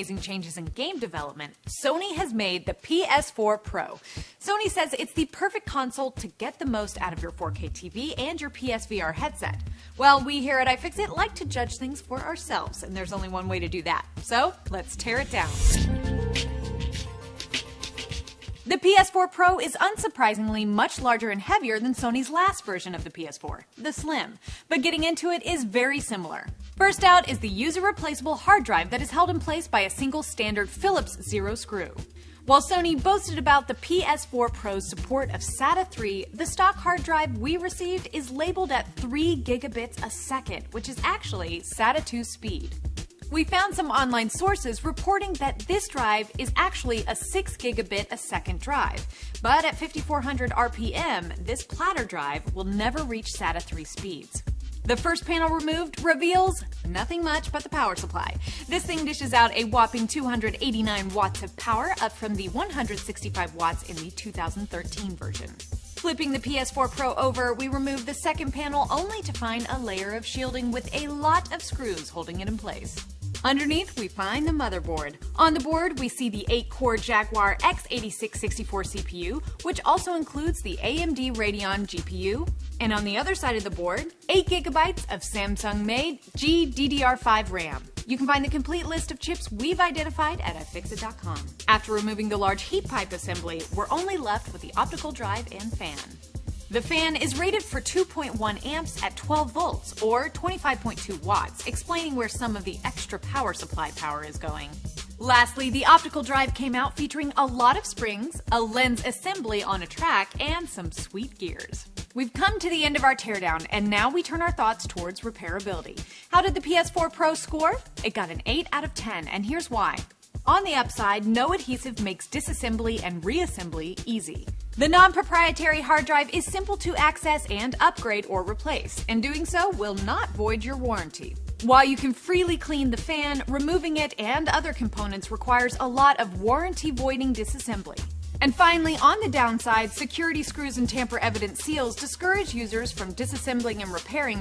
amazing changes in game development, Sony has made the PS4 Pro. Sony says it's the perfect console to get the most out of your 4K TV and your PSVR headset. Well, we here at iFixit like to judge things for ourselves, and there's only one way to do that. So, let's tear it down. The PS4 Pro is unsurprisingly much larger and heavier than Sony's last version of the PS4, the Slim, but getting into it is very similar. First out is the user-replaceable hard drive that is held in place by a single standard Phillips Zero screw. While Sony boasted about the PS4 Pro's support of SATA 3, the stock hard drive we received is labeled at 3 gigabits a second, which is actually SATA 2 speed. We found some online sources reporting that this drive is actually a 6 gigabit a second drive, but at 5400 RPM, this platter drive will never reach SATA 3 speeds. The first panel removed reveals nothing much but the power supply. This thing dishes out a whopping 289 watts of power, up from the 165 watts in the 2013 version. Flipping the PS4 Pro over, we remove the second panel only to find a layer of shielding with a lot of screws holding it in place. Underneath, we find the motherboard. On the board, we see the 8-core Jaguar x86-64 CPU, which also includes the AMD Radeon GPU. And on the other side of the board, 8 gigabytes of Samsung-made GDDR5 RAM. You can find the complete list of chips we've identified at iFixit.com. After removing the large heat pipe assembly, we're only left with the optical drive and fan. The fan is rated for 2.1 amps at 12 volts, or 25.2 watts, explaining where some of the extra power supply power is going. Lastly, the optical drive came out featuring a lot of springs, a lens assembly on a track, and some sweet gears. We've come to the end of our teardown, and now we turn our thoughts towards repairability. How did the PS4 Pro score? It got an 8 out of 10, and here's why. On the upside, no adhesive makes disassembly and reassembly easy. The non-proprietary hard drive is simple to access and upgrade or replace, and doing so will not void your warranty. While you can freely clean the fan, removing it and other components requires a lot of warranty-voiding disassembly. And finally, on the downside, security screws and tamper-evident seals discourage users from disassembling and repairing